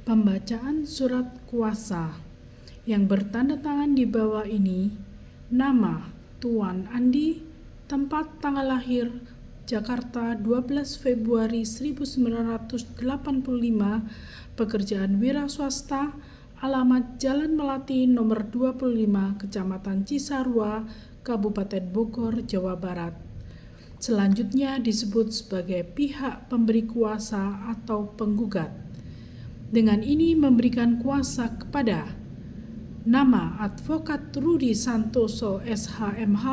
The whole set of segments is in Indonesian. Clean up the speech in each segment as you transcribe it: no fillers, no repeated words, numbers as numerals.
Pembacaan surat kuasa yang bertanda tangan di bawah ini: nama Tuan Andi, tempat tanggal lahir Jakarta 12 Februari 1985, pekerjaan wira swasta, alamat Jalan Melati nomor 25, Kecamatan Cisarua, Kabupaten Bogor, Jawa Barat. Selanjutnya disebut sebagai pihak pemberi kuasa atau penggugat. Dengan ini memberikan kuasa kepada nama Advokat Rudi Santoso SHMH,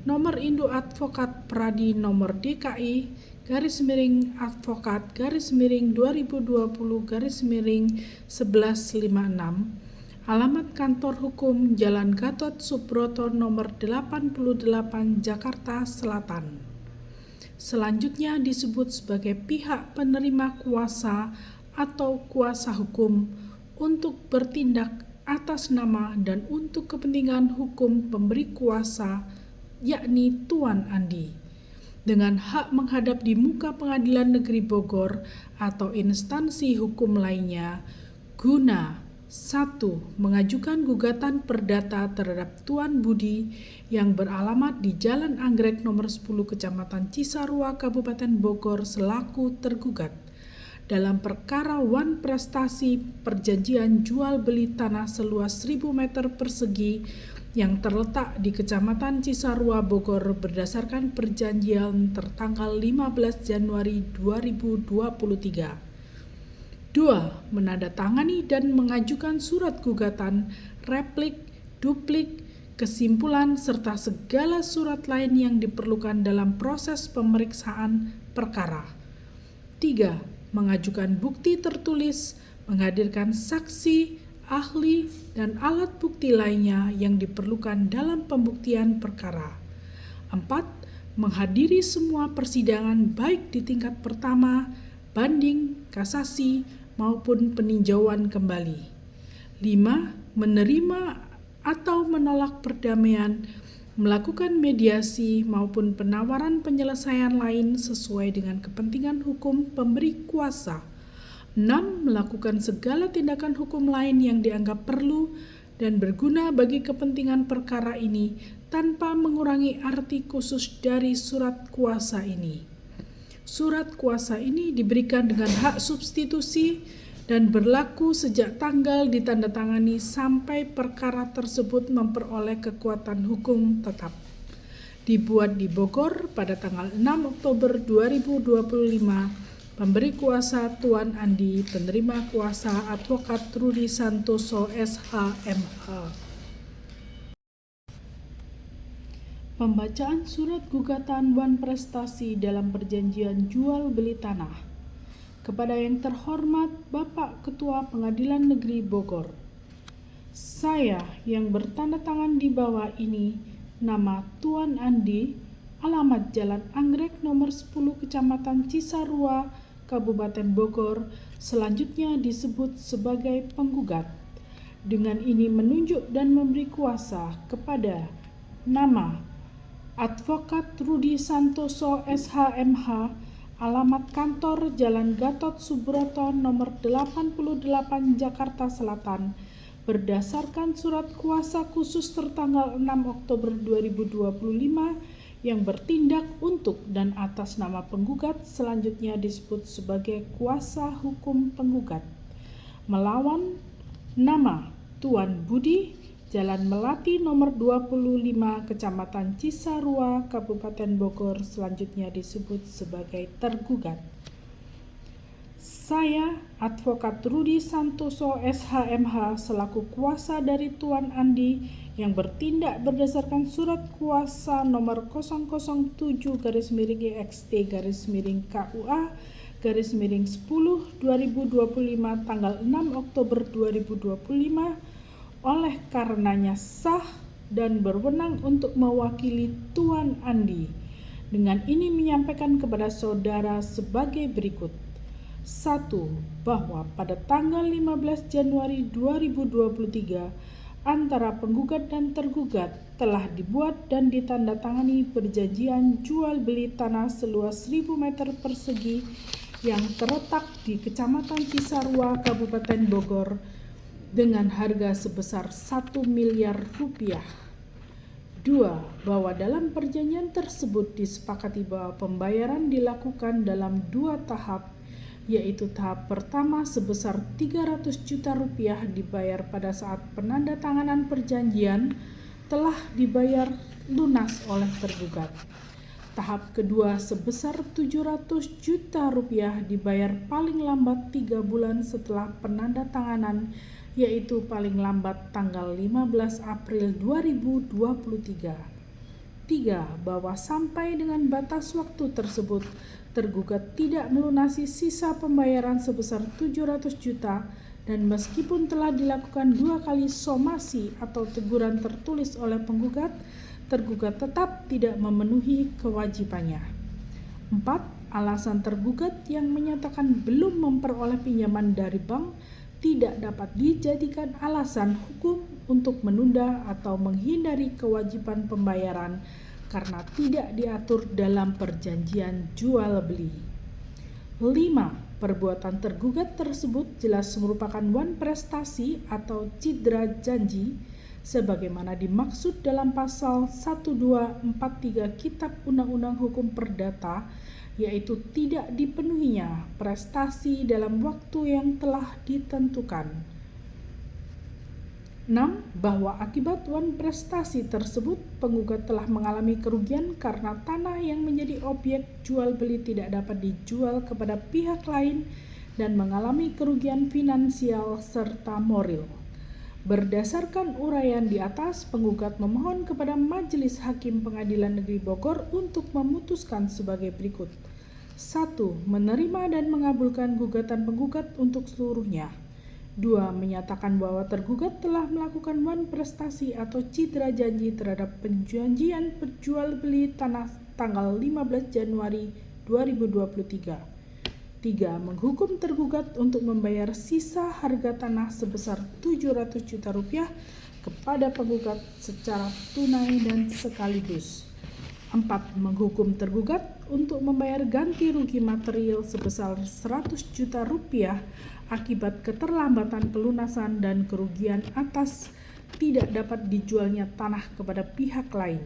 nomor induk advokat Pradi nomor DKI /advokat /2020 /1156, alamat kantor hukum Jalan Gatot Subroto nomor 88 Jakarta Selatan. Selanjutnya disebut sebagai pihak penerima kuasa atau kuasa hukum untuk bertindak atas nama dan untuk kepentingan hukum pemberi kuasa, yakni Tuan Andi, dengan hak menghadap di muka Pengadilan Negeri Bogor atau instansi hukum lainnya guna 1. Mengajukan gugatan perdata terhadap Tuan Budi yang beralamat di Jalan Anggrek nomor 10 Kecamatan Cisarua, Kabupaten Bogor selaku tergugat dalam perkara wan prestasi perjanjian jual beli tanah seluas 1000 meter persegi yang terletak di Kecamatan Cisarua, Bogor berdasarkan perjanjian tertanggal 15 Januari 2023. 2. Menandatangani dan mengajukan surat gugatan, replik, duplik, kesimpulan, serta segala surat lain yang diperlukan dalam proses pemeriksaan perkara. 3. Mengajukan bukti tertulis, menghadirkan saksi, ahli, dan alat bukti lainnya yang diperlukan dalam pembuktian perkara. 4. Menghadiri semua persidangan baik di tingkat pertama, banding, kasasi, maupun peninjauan kembali. 5. Menerima atau menolak perdamaian, melakukan mediasi maupun penawaran penyelesaian lain sesuai dengan kepentingan hukum pemberi kuasa. 6. Melakukan segala tindakan hukum lain yang dianggap perlu dan berguna bagi kepentingan perkara ini tanpa mengurangi arti khusus dari surat kuasa ini. Surat kuasa ini diberikan dengan hak substitusi dan berlaku sejak tanggal ditandatangani sampai perkara tersebut memperoleh kekuatan hukum tetap. Dibuat di Bogor pada tanggal 6 Oktober 2025, pemberi kuasa Tuan Andi, penerima kuasa Advokat Rudi Santoso SHMH. Pembacaan surat gugatan wan prestasi dalam perjanjian jual beli tanah. Kepada yang terhormat Bapak Ketua Pengadilan Negeri Bogor, saya yang bertanda tangan di bawah ini, nama Tuan Andi, alamat Jalan Anggrek nomor 10 Kecamatan Cisarua, Kabupaten Bogor, selanjutnya disebut sebagai penggugat. Dengan ini menunjuk dan memberi kuasa kepada nama Advokat Rudi Santoso SHMH, alamat kantor Jalan Gatot Subroto nomor 88 Jakarta Selatan, berdasarkan surat kuasa khusus tertanggal 6 Oktober 2025 yang bertindak untuk dan atas nama penggugat, selanjutnya disebut sebagai kuasa hukum penggugat, melawan nama Tuan Budi, Jalan Melati nomor 25 Kecamatan Cisarua, Kabupaten Bogor, selanjutnya disebut sebagai tergugat. Saya, Advokat Rudi Santoso SHMH, selaku kuasa dari Tuan Andi yang bertindak berdasarkan surat kuasa nomor 001-KUA-10/2025 tanggal 6 Oktober 2025, oleh karenanya sah dan berwenang untuk mewakili Tuan Andi. Dengan ini menyampaikan kepada saudara sebagai berikut. 1. Bahwa pada tanggal 15 Januari 2023 antara penggugat dan tergugat telah dibuat dan ditandatangani perjanjian jual beli tanah seluas 1000 meter persegi yang terletak di Kecamatan Cisarua, Kabupaten Bogor dengan harga sebesar 1 miliar rupiah. 2. Bahwa dalam perjanjian tersebut disepakati bahwa pembayaran dilakukan dalam 2 tahap, yaitu tahap pertama sebesar 300 juta rupiah dibayar pada saat penandatanganan perjanjian telah dibayar lunas oleh tergugat. Tahap kedua sebesar 700 juta rupiah dibayar paling lambat 3 bulan setelah penandatanganan, yaitu paling lambat tanggal 15 April 2023. 3. Bahwa sampai dengan batas waktu tersebut, tergugat tidak melunasi sisa pembayaran sebesar 700 juta dan meskipun telah dilakukan 2 kali somasi atau teguran tertulis oleh penggugat, tergugat tetap tidak memenuhi kewajibannya. 4. Alasan tergugat yang menyatakan belum memperoleh pinjaman dari bank tidak dapat dijadikan alasan hukum untuk menunda atau menghindari kewajiban pembayaran karena tidak diatur dalam perjanjian jual beli. 5. Perbuatan tergugat tersebut jelas merupakan wan prestasi atau cidra janji sebagaimana dimaksud dalam pasal 1243 Kitab Undang-Undang Hukum Perdata, yaitu tidak dipenuhinya prestasi dalam waktu yang telah ditentukan. 6. Bahwa akibat wan prestasi tersebut, penggugat telah mengalami kerugian karena tanah yang menjadi objek jual beli tidak dapat dijual kepada pihak lain dan mengalami kerugian finansial serta moral. Berdasarkan uraian di atas, penggugat memohon kepada Majelis Hakim Pengadilan Negeri Bogor untuk memutuskan sebagai berikut. 1. Menerima dan mengabulkan gugatan penggugat untuk seluruhnya. 2. Menyatakan bahwa tergugat telah melakukan wan prestasi atau citra janji terhadap perjanjian perjual beli tanah tanggal 15 Januari 2023. 3. Menghukum tergugat untuk membayar sisa harga tanah sebesar 700 juta rupiah kepada penggugat secara tunai dan sekaligus. 4. Menghukum tergugat untuk membayar ganti rugi material sebesar 100 juta rupiah akibat keterlambatan pelunasan dan kerugian atas tidak dapat dijualnya tanah kepada pihak lain.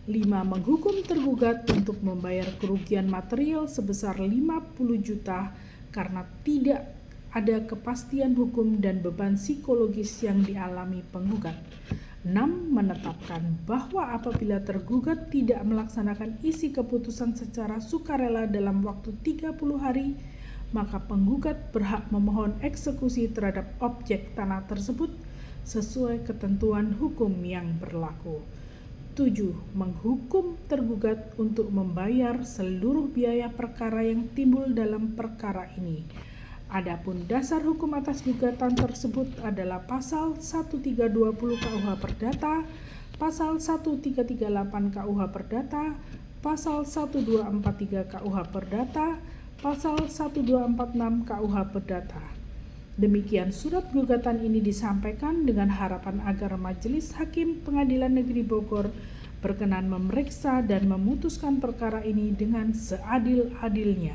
5. Menghukum tergugat untuk membayar kerugian material sebesar 50 juta karena tidak ada kepastian hukum dan beban psikologis yang dialami penggugat. 6. Menetapkan bahwa apabila tergugat tidak melaksanakan isi keputusan secara sukarela dalam waktu 30 hari, maka penggugat berhak memohon eksekusi terhadap objek tanah tersebut sesuai ketentuan hukum yang berlaku. 7. Menghukum tergugat untuk membayar seluruh biaya perkara yang timbul dalam perkara ini. Adapun dasar hukum atas gugatan tersebut adalah pasal 1320 KUH Perdata, pasal 1338 KUH Perdata, pasal 1243 KUH Perdata, pasal 1246 KUH Perdata. Demikian surat gugatan ini disampaikan dengan harapan agar Majelis Hakim Pengadilan Negeri Bogor berkenan memeriksa dan memutuskan perkara ini dengan seadil-adilnya.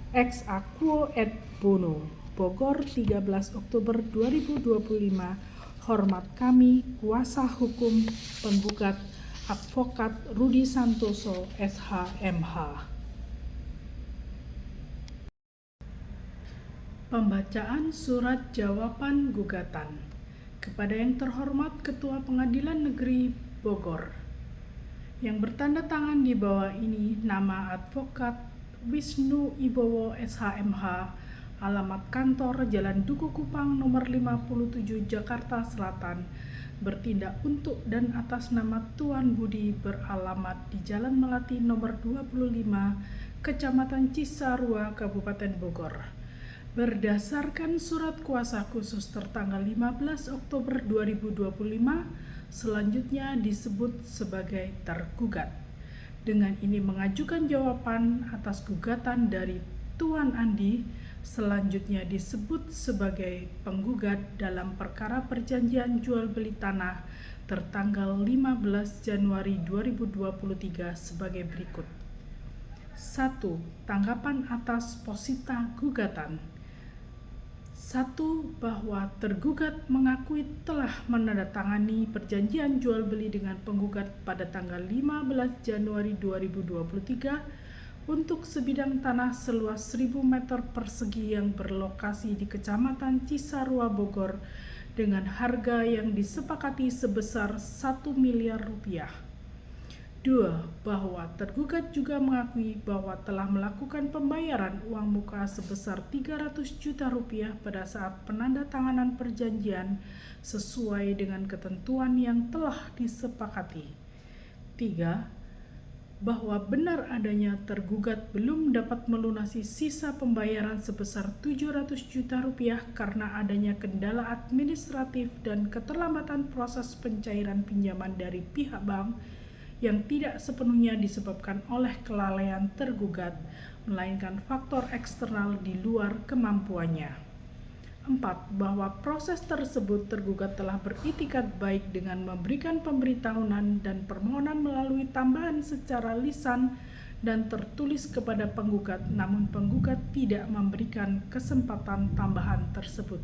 Ex aequo et bono, Bogor 13 Oktober 2025. Hormat kami, kuasa hukum penggugat Advokat Rudi Santoso, SH.MH. Pembacaan surat jawaban gugatan kepada yang terhormat Ketua Pengadilan Negeri Bogor. Yang bertanda tangan di bawah ini nama Advokat Wisnu Ibowo SH.MH, alamat kantor Jalan Duku Kupang nomor 57 Jakarta Selatan, bertindak untuk dan atas nama Tuan Budi, beralamat di Jalan Melati nomor 25, Kecamatan Cisarua, Kabupaten Bogor. Berdasarkan surat kuasa khusus tertanggal 15 Oktober 2025, selanjutnya disebut sebagai tergugat. Dengan ini mengajukan jawaban atas gugatan dari Tuan Andi, selanjutnya disebut sebagai penggugat dalam perkara perjanjian jual beli tanah tertanggal 15 Januari 2023 sebagai berikut. 1. Tanggapan atas posita gugatan. 1. Bahwa tergugat mengakui telah menandatangani perjanjian jual beli dengan penggugat pada tanggal 15 Januari 2023 untuk sebidang tanah seluas 1.000 meter persegi yang berlokasi di Kecamatan Cisarua, Bogor dengan harga yang disepakati sebesar 1 miliar rupiah. 2. Bahwa tergugat juga mengakui bahwa telah melakukan pembayaran uang muka sebesar 300 juta rupiah pada saat penandatanganan perjanjian sesuai dengan ketentuan yang telah disepakati. 3. Bahwa benar adanya tergugat belum dapat melunasi sisa pembayaran sebesar 700 juta rupiah karena adanya kendala administratif dan keterlambatan proses pencairan pinjaman dari pihak bank yang tidak sepenuhnya disebabkan oleh kelalaian tergugat, melainkan faktor eksternal di luar kemampuannya. 4. Bahwa proses tersebut tergugat telah beritikat baik dengan memberikan pemberitahuan dan permohonan melalui tambahan secara lisan dan tertulis kepada penggugat, namun penggugat tidak memberikan kesempatan tambahan tersebut.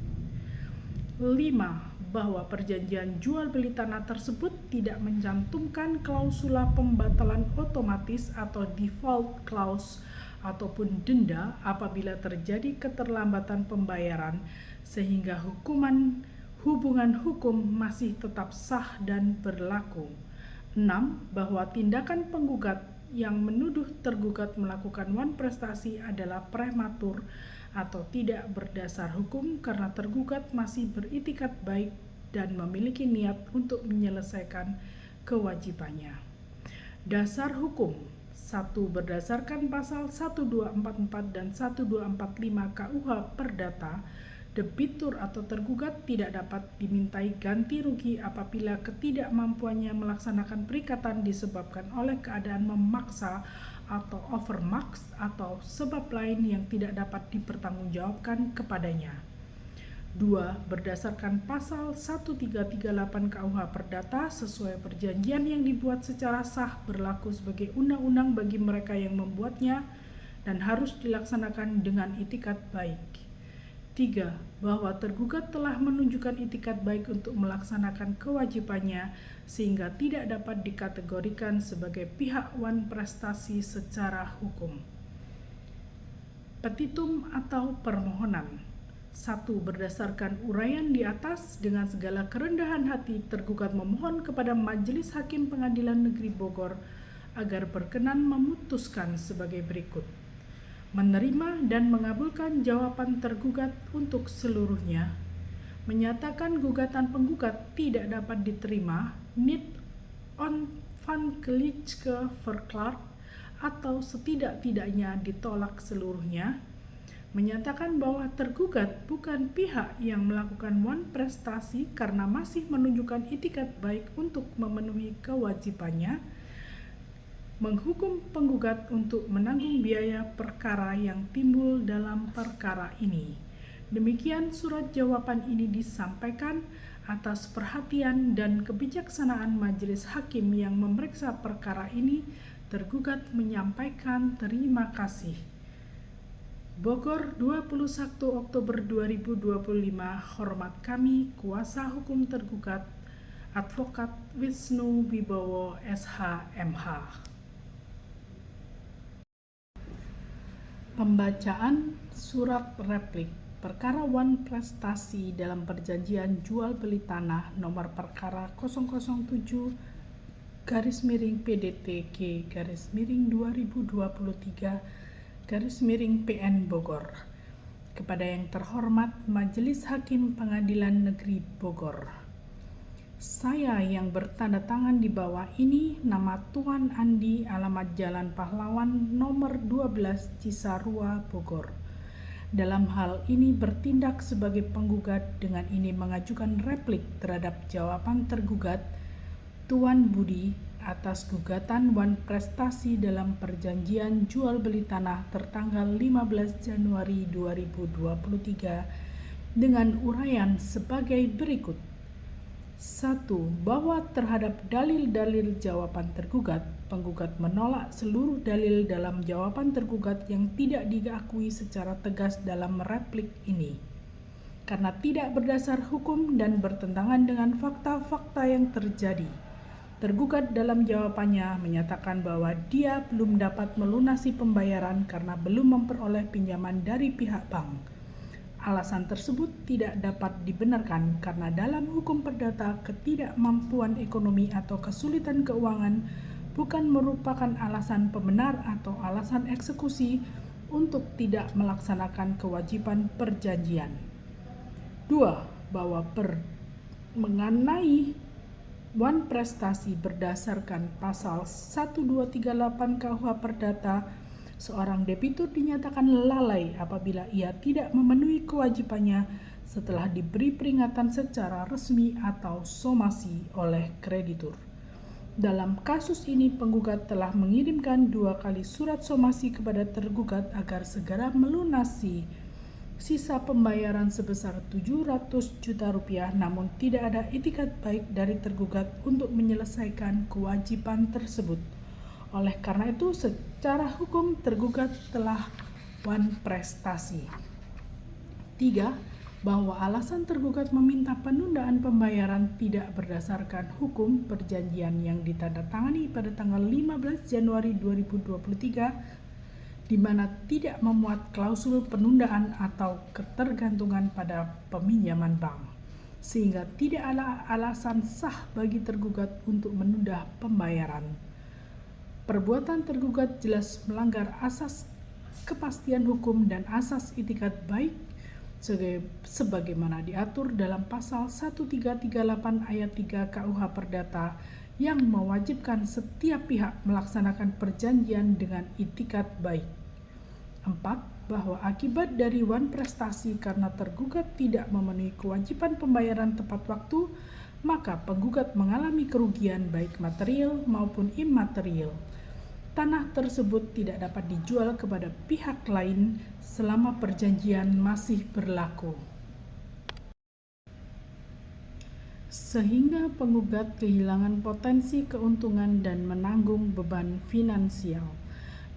5. Bahwa perjanjian jual beli tanah tersebut tidak mencantumkan klausula pembatalan otomatis atau default clause ataupun denda apabila terjadi keterlambatan pembayaran, sehingga hubungan hukum masih tetap sah dan berlaku. 6. Bahwa tindakan penggugat yang menuduh tergugat melakukan prestasi adalah prematur atau tidak berdasar hukum karena tergugat masih beritikat baik dan memiliki niat untuk menyelesaikan kewajibannya. Dasar hukum. 1. Berdasarkan pasal 1244 dan 1245 KUH Perdata, debitur atau tergugat tidak dapat dimintai ganti rugi apabila ketidakmampuannya melaksanakan perikatan disebabkan oleh keadaan memaksa atau overmax atau sebab lain yang tidak dapat dipertanggungjawabkan kepadanya. 2. Berdasarkan pasal 1338 KUH Perdata, sesuai perjanjian yang dibuat secara sah berlaku sebagai undang-undang bagi mereka yang membuatnya dan harus dilaksanakan dengan itikat baik. 3. Bahwa tergugat telah menunjukkan itikat baik untuk melaksanakan kewajibannya sehingga tidak dapat dikategorikan sebagai pihak prestasi secara hukum. Petitum atau permohonan. 1. Berdasarkan uraian di atas, dengan segala kerendahan hati tergugat memohon kepada Majelis Hakim Pengadilan Negeri Bogor agar berkenan memutuskan sebagai berikut: menerima dan mengabulkan jawaban tergugat untuk seluruhnya, menyatakan gugatan penggugat tidak dapat diterima, niet onafhankelijke verklaard, atau setidak-tidaknya ditolak seluruhnya, menyatakan bahwa tergugat bukan pihak yang melakukan prestasi karena masih menunjukkan itikat baik untuk memenuhi kewajibannya, menghukum penggugat untuk menanggung biaya perkara yang timbul dalam perkara ini. Demikian surat jawaban ini disampaikan atas perhatian dan kebijaksanaan majelis hakim yang memeriksa perkara ini. Tergugat menyampaikan terima kasih. Bogor, 21 Oktober 2025. Hormat kami, kuasa hukum tergugat, Advokat Wisnu Wibowo SH.MH. Pembacaan surat replik perkara prestasi dalam perjanjian jual beli tanah nomor perkara 007-PDTG-2023-PN Bogor. Kepada yang terhormat Majelis Hakim Pengadilan Negeri Bogor, saya yang bertanda tangan di bawah ini, nama Tuan Andi, alamat Jalan Pahlawan nomor 12 Cisarua, Bogor. Dalam hal ini bertindak sebagai penggugat, dengan ini mengajukan replik terhadap jawaban tergugat Tuan Budi atas gugatan prestasi dalam perjanjian jual beli tanah tertanggal 15 Januari 2023 dengan uraian sebagai berikut. 1. Bahwa terhadap dalil-dalil jawaban tergugat, penggugat menolak seluruh dalil dalam jawaban tergugat yang tidak diakui secara tegas dalam replik ini, karena tidak berdasar hukum dan bertentangan dengan fakta-fakta yang terjadi. Tergugat dalam jawabannya menyatakan bahwa dia belum dapat melunasi pembayaran karena belum memperoleh pinjaman dari pihak bank. Alasan tersebut tidak dapat dibenarkan karena dalam hukum perdata ketidakmampuan ekonomi atau kesulitan keuangan bukan merupakan alasan pembenar atau alasan eksekusi untuk tidak melaksanakan kewajiban perjanjian. 2. Bahwa mengenai wan prestasi berdasarkan pasal 1238 KUH Perdata, seorang debitur dinyatakan lalai apabila ia tidak memenuhi kewajibannya setelah diberi peringatan secara resmi atau somasi oleh kreditur. Dalam kasus ini, penggugat telah mengirimkan 2 kali surat somasi kepada tergugat agar segera melunasi sisa pembayaran sebesar 700 juta rupiah, namun tidak ada itikat baik dari tergugat untuk menyelesaikan kewajiban tersebut. Oleh karena itu, secara hukum tergugat telah wan prestasi. 3. Bahwa alasan tergugat meminta penundaan pembayaran tidak berdasarkan hukum perjanjian yang ditandatangani pada tanggal 15 Januari 2023, di mana tidak memuat klausul penundaan atau ketergantungan pada peminjaman bank, sehingga tidak ada alasan sah bagi tergugat untuk menunda pembayaran. Perbuatan tergugat jelas melanggar asas kepastian hukum dan asas itikat baik sebagaimana diatur dalam pasal 1338 ayat 3 KUH Perdata yang mewajibkan setiap pihak melaksanakan perjanjian dengan itikat baik. 4. Bahwa akibat dari wan prestasi karena tergugat tidak memenuhi kewajiban pembayaran tepat waktu, maka penggugat mengalami kerugian baik material maupun imaterial. Tanah tersebut tidak dapat dijual kepada pihak lain selama perjanjian masih berlaku, sehingga penggugat kehilangan potensi keuntungan dan menanggung beban finansial.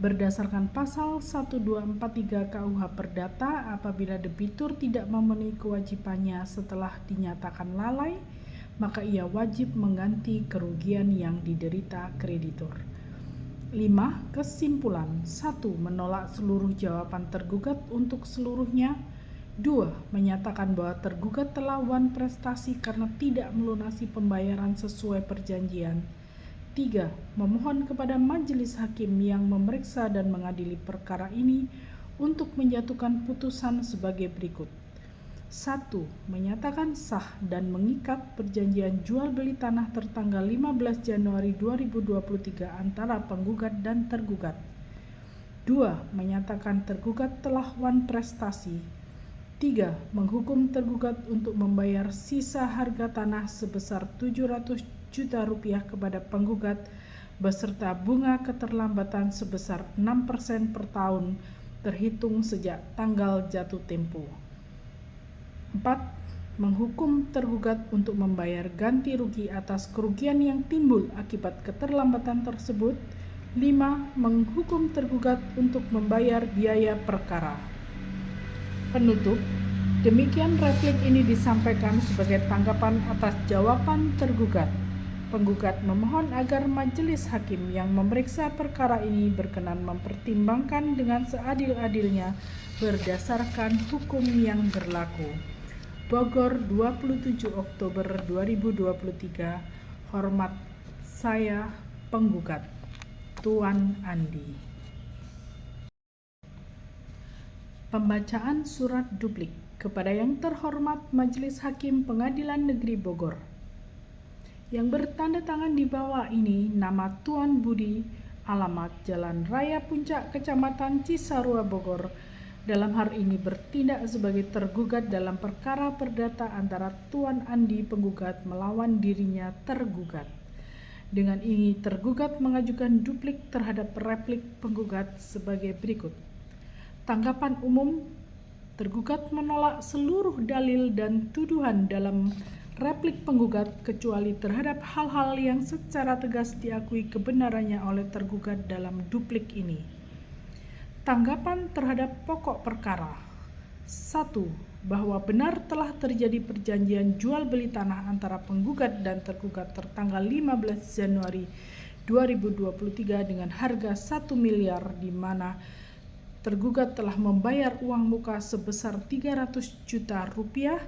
Berdasarkan pasal 1243 KUH Perdata, apabila debitur tidak memenuhi kewajibannya setelah dinyatakan lalai, maka ia wajib mengganti kerugian yang diderita kreditur. 5. Kesimpulan. 1. Menolak seluruh jawaban tergugat untuk seluruhnya. 2. Menyatakan bahwa tergugat telah wan prestasi karena tidak melunasi pembayaran sesuai perjanjian. 3. Memohon kepada majelis hakim yang memeriksa dan mengadili perkara ini untuk menjatuhkan putusan sebagai berikut. 1. Menyatakan sah dan mengikat perjanjian jual beli tanah tertanggal 15 Januari 2023 antara penggugat dan tergugat. 2. Menyatakan tergugat telah wan prestasi. 3. Menghukum tergugat untuk membayar sisa harga tanah sebesar 700 juta rupiah kepada penggugat beserta bunga keterlambatan sebesar 6% per tahun terhitung sejak tanggal jatuh tempo. 4. Menghukum tergugat untuk membayar ganti rugi atas kerugian yang timbul akibat keterlambatan tersebut. 5. Menghukum tergugat untuk membayar biaya perkara. Penutup. Demikian replik ini disampaikan sebagai tanggapan atas jawaban tergugat. Penggugat memohon agar majelis hakim yang memeriksa perkara ini berkenan mempertimbangkan dengan seadil-adilnya berdasarkan hukum yang berlaku. Bogor, 27 Oktober 2023. Hormat saya, penggugat, Tuan Andi. Pembacaan surat duplik kepada yang terhormat Majelis Hakim Pengadilan Negeri Bogor. Yang bertanda tangan di bawah ini nama Tuan Budi, alamat Jalan Raya Puncak, Kecamatan Cisarua, Bogor, dalam hal ini bertindak sebagai tergugat dalam perkara perdata antara Tuan Andi penggugat melawan dirinya tergugat. Dengan ini tergugat mengajukan duplik terhadap replik penggugat sebagai berikut. Tanggapan umum. Tergugat menolak seluruh dalil dan tuduhan dalam replik penggugat kecuali terhadap hal-hal yang secara tegas diakui kebenarannya oleh tergugat dalam duplik ini. Tanggapan terhadap pokok perkara. 1. Bahwa benar telah terjadi perjanjian jual beli tanah antara penggugat dan tergugat tertanggal 15 Januari 2023 dengan harga 1 miliar di mana tergugat telah membayar uang muka sebesar 300 juta rupiah.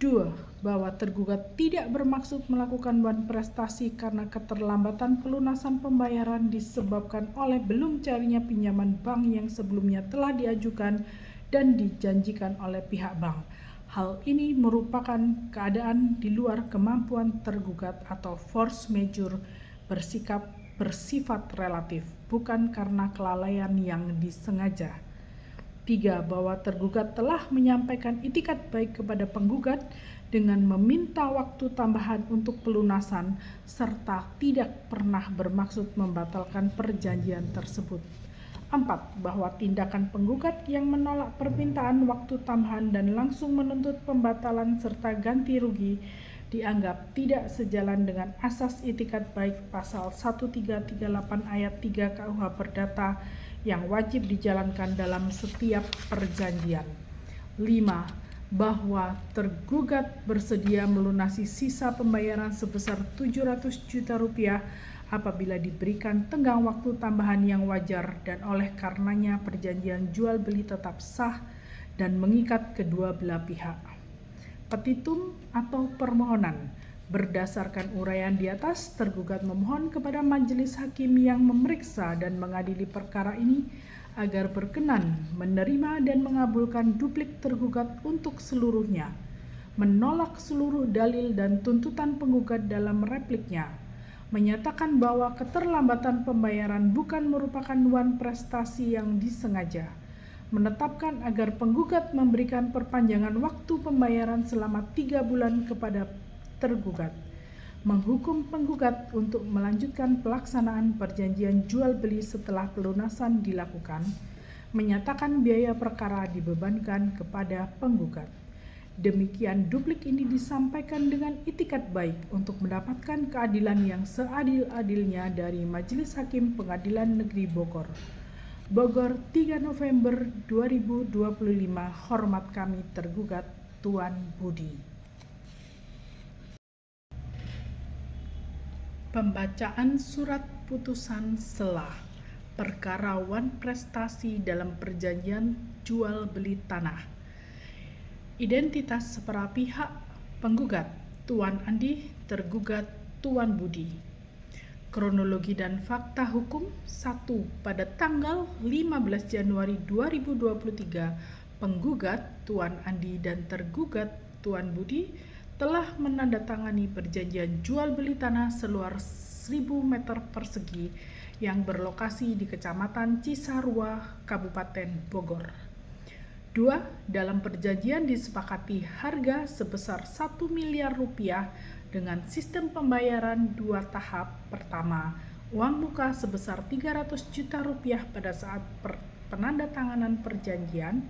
2. Bahwa tergugat tidak bermaksud melakukan wan prestasi karena keterlambatan pelunasan pembayaran disebabkan oleh belum cairnya pinjaman bank yang sebelumnya telah diajukan dan dijanjikan oleh pihak bank. Hal ini merupakan keadaan di luar kemampuan tergugat atau force majeure bersifat relatif, bukan karena kelalaian yang disengaja. 3. Bahwa tergugat telah menyampaikan itikat baik kepada penggugat dengan meminta waktu tambahan untuk pelunasan serta tidak pernah bermaksud membatalkan perjanjian tersebut. 4. Bahwa tindakan penggugat yang menolak permintaan waktu tambahan dan langsung menuntut pembatalan serta ganti rugi dianggap tidak sejalan dengan asas itikat baik pasal 1338 ayat 3 KUH Perdata yang wajib dijalankan dalam setiap perjanjian. 5. Bahwa tergugat bersedia melunasi sisa pembayaran sebesar 700 juta rupiah apabila diberikan tenggang waktu tambahan yang wajar dan oleh karenanya perjanjian jual beli tetap sah dan mengikat kedua belah pihak. Petitum atau permohonan. Berdasarkan uraian di atas, tergugat memohon kepada majelis hakim yang memeriksa dan mengadili perkara ini agar berkenan menerima dan mengabulkan duplik tergugat untuk seluruhnya, menolak seluruh dalil dan tuntutan penggugat dalam repliknya, menyatakan bahwa keterlambatan pembayaran bukan merupakan wan prestasi yang disengaja, menetapkan agar penggugat memberikan perpanjangan waktu pembayaran selama 3 bulan kepada tergugat, menghukum penggugat untuk melanjutkan pelaksanaan perjanjian jual beli setelah pelunasan dilakukan, menyatakan biaya perkara dibebankan kepada penggugat. Demikian duplik ini disampaikan dengan itikat baik untuk mendapatkan keadilan yang seadil-adilnya dari Majelis Hakim Pengadilan Negeri Bogor. Bogor, 3 November 2025. Hormat kami tergugat, Tuan Budi. Pembacaan surat putusan sela perkara wan prestasi dalam perjanjian jual beli tanah. Identitas para pihak: penggugat Tuan Andi, tergugat Tuan Budi. Kronologi dan fakta hukum. 1. Pada tanggal 15 Januari 2023, penggugat Tuan Andi dan tergugat Tuan Budi telah menandatangani perjanjian jual beli tanah seluas 1.000 meter persegi yang berlokasi di Kecamatan Cisarua, Kabupaten Bogor. 2. Dalam perjanjian disepakati harga sebesar 1 miliar rupiah dengan sistem pembayaran 2 tahap. Pertama, uang muka sebesar 300 juta rupiah pada saat penandatanganan perjanjian.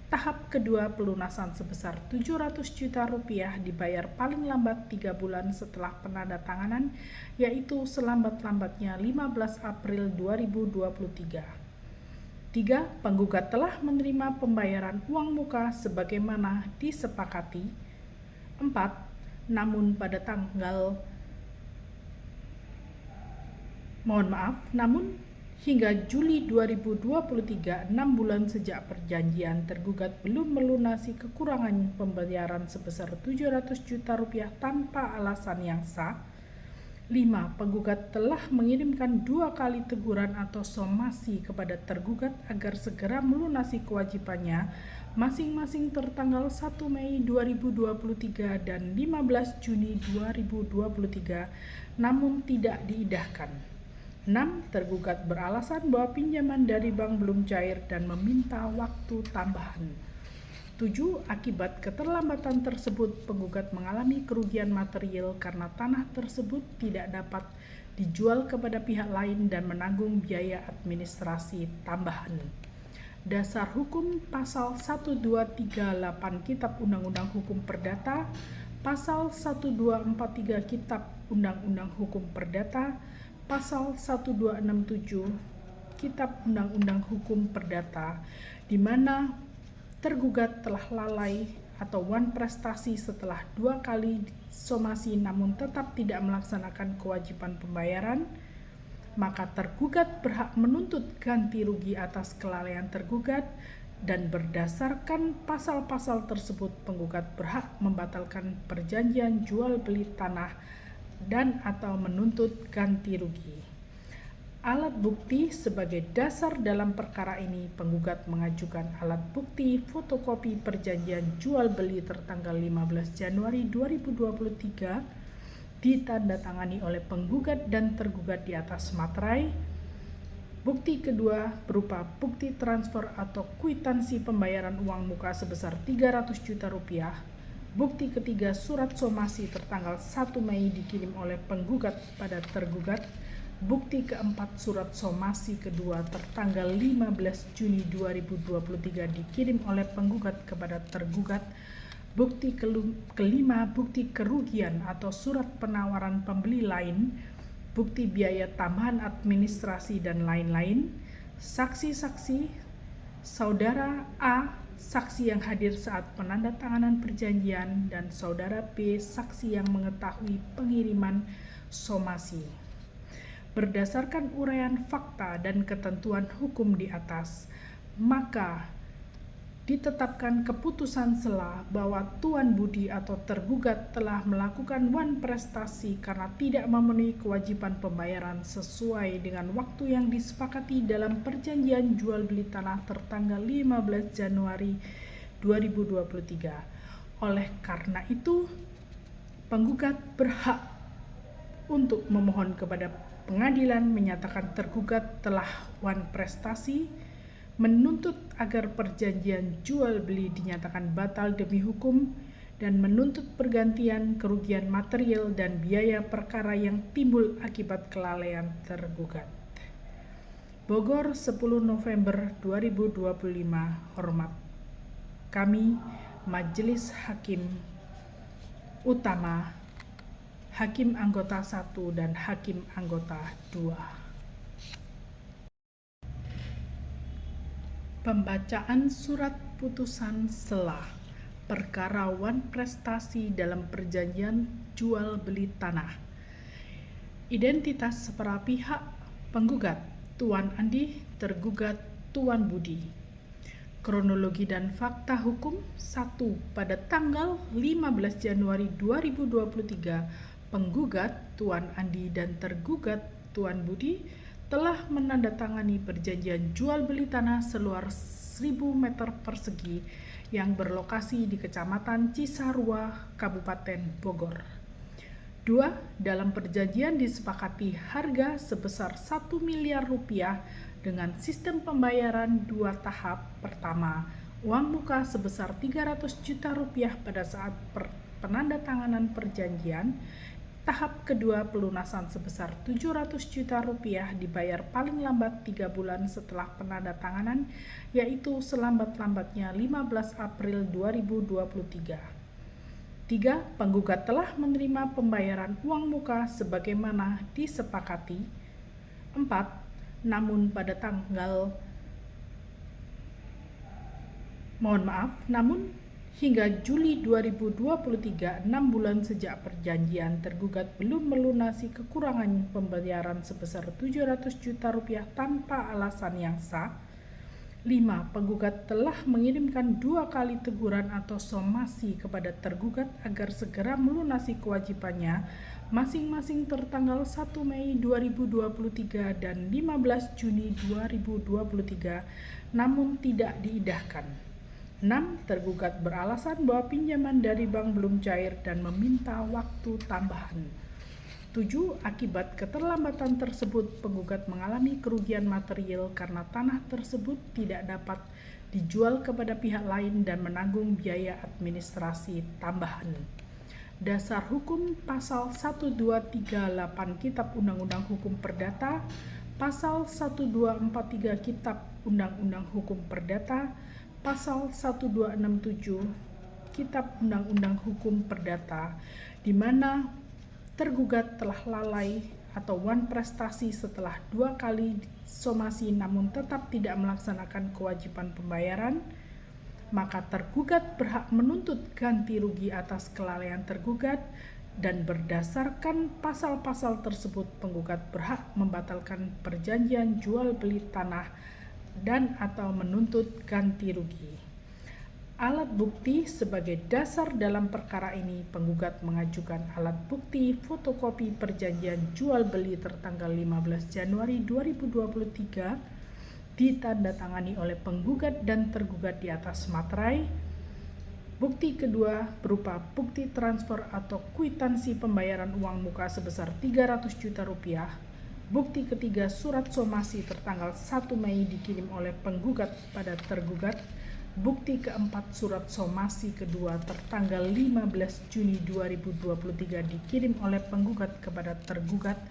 Tahap kedua, pelunasan sebesar 700 juta rupiah dibayar paling lambat 3 bulan setelah penandatanganan, yaitu selambat-lambatnya 15 April 2023. 3. Penggugat telah menerima pembayaran uang muka sebagaimana disepakati. 4. Namun hingga Juli 2023, 6 bulan sejak perjanjian, tergugat belum melunasi kekurangan pembayaran sebesar 700 juta rupiah tanpa alasan yang sah. 5. Penggugat telah mengirimkan 2 kali teguran atau somasi kepada tergugat agar segera melunasi kewajibannya masing-masing tertanggal 1 Mei 2023 dan 15 Juni 2023, namun tidak diindahkan. 6. Tergugat beralasan bahwa pinjaman dari bank belum cair dan meminta waktu tambahan. 7. Akibat keterlambatan tersebut, penggugat mengalami kerugian material karena tanah tersebut tidak dapat dijual kepada pihak lain dan menanggung biaya administrasi tambahan. Dasar hukum pasal 1238 Kitab Undang-Undang Hukum Perdata, Pasal 1243 Kitab Undang-Undang Hukum Perdata, Pasal 1267 Kitab Undang-Undang Hukum Perdata, di mana tergugat telah lalai atau wan prestasi setelah 2 kali somasi namun tetap tidak melaksanakan kewajiban pembayaran, maka tergugat berhak menuntut ganti rugi atas kelalaian tergugat, dan berdasarkan pasal-pasal tersebut penggugat berhak membatalkan perjanjian jual beli tanah dan atau menuntut ganti rugi. Alat bukti sebagai dasar dalam perkara ini, penggugat mengajukan alat bukti fotokopi perjanjian jual beli tertanggal 15 Januari 2023 ditandatangani oleh penggugat dan tergugat di atas materai. Bukti kedua berupa bukti transfer atau kwitansi pembayaran uang muka sebesar 300 juta rupiah. Bukti ketiga surat somasi tertanggal 1 Mei dikirim oleh penggugat pada tergugat. Bukti keempat surat somasi kedua tertanggal 15 Juni 2023 dikirim oleh penggugat kepada tergugat. Bukti kelima bukti kerugian atau surat penawaran pembeli lain, bukti biaya tambahan administrasi dan lain-lain. Saksi-saksi: Saudara A, saksi yang hadir saat penandatanganan perjanjian, dan Saudara B, saksi yang mengetahui pengiriman somasi. Berdasarkan uraian fakta dan ketentuan hukum di atas, maka ditetapkan keputusan sela bahwa Tuan Budi atau tergugat telah melakukan wan prestasi karena tidak memenuhi kewajiban pembayaran sesuai dengan waktu yang disepakati dalam perjanjian jual beli tanah tertanggal 15 Januari 2023. Oleh karena itu, penggugat berhak untuk memohon kepada pengadilan menyatakan tergugat telah wan prestasi, menuntut agar perjanjian jual beli dinyatakan batal demi hukum, dan menuntut pergantian kerugian material dan biaya perkara yang timbul akibat kelalaian tergugat. Bogor, 10 November 2025. Hormat kami, Majelis Hakim Utama, Hakim Anggota 1 dan Hakim Anggota 2. Pembacaan surat putusan sela perkara wan prestasi dalam perjanjian jual beli tanah. Identitas para pihak: penggugat Tuan Andi, tergugat Tuan Budi. Kronologi dan fakta hukum: 1. Pada tanggal 15 Januari 2023, penggugat Tuan Andi dan tergugat Tuan Budi telah menandatangani perjanjian jual beli tanah seluas 1.000 meter persegi yang berlokasi di Kecamatan Cisarua, Kabupaten Bogor. 2. Dalam perjanjian disepakati harga sebesar 1 miliar rupiah dengan sistem pembayaran 2 tahap. Pertama, uang muka sebesar 300 juta rupiah pada saat penandatanganan perjanjian. Tahap kedua, pelunasan sebesar 700 juta rupiah dibayar paling lambat 3 bulan setelah penandatanganan, yaitu selambat-lambatnya 15 April 2023. 3. Penggugat telah menerima pembayaran uang muka sebagaimana disepakati. 4. Namun hingga Juli 2023, 6 bulan sejak perjanjian, tergugat belum melunasi kekurangan pembayaran sebesar 700 juta rupiah tanpa alasan yang sah. 5. Penggugat telah mengirimkan 2 kali teguran atau somasi kepada tergugat agar segera melunasi kewajibannya masing-masing tertanggal 1 Mei 2023 dan 15 Juni 2023, namun tidak diindahkan. 6. Tergugat beralasan bahwa pinjaman dari bank belum cair dan meminta waktu tambahan. 7. Akibat keterlambatan tersebut, penggugat mengalami kerugian material karena tanah tersebut tidak dapat dijual kepada pihak lain dan menanggung biaya administrasi tambahan. Dasar hukum: Pasal 1238 Kitab Undang-Undang Hukum Perdata, Pasal 1243 Kitab Undang-Undang Hukum Perdata, Pasal 1267 Kitab Undang-Undang Hukum Perdata, di mana tergugat telah lalai atau wan prestasi setelah 2 kali somasi namun tetap tidak melaksanakan kewajiban pembayaran, maka tergugat berhak menuntut ganti rugi atas kelalaian tergugat, dan berdasarkan pasal-pasal tersebut penggugat berhak membatalkan perjanjian jual beli tanah dan atau menuntut ganti rugi. Alat bukti sebagai dasar dalam perkara ini, penggugat mengajukan alat bukti fotokopi perjanjian jual beli tertanggal 15 Januari 2023 ditandatangani oleh penggugat dan tergugat di atas materai. Bukti kedua berupa bukti transfer atau kwitansi pembayaran uang muka sebesar 300 juta rupiah. Bukti ketiga surat somasi tertanggal 1 Mei dikirim oleh penggugat pada tergugat. Bukti keempat surat somasi kedua tertanggal 15 Juni 2023 dikirim oleh penggugat kepada tergugat.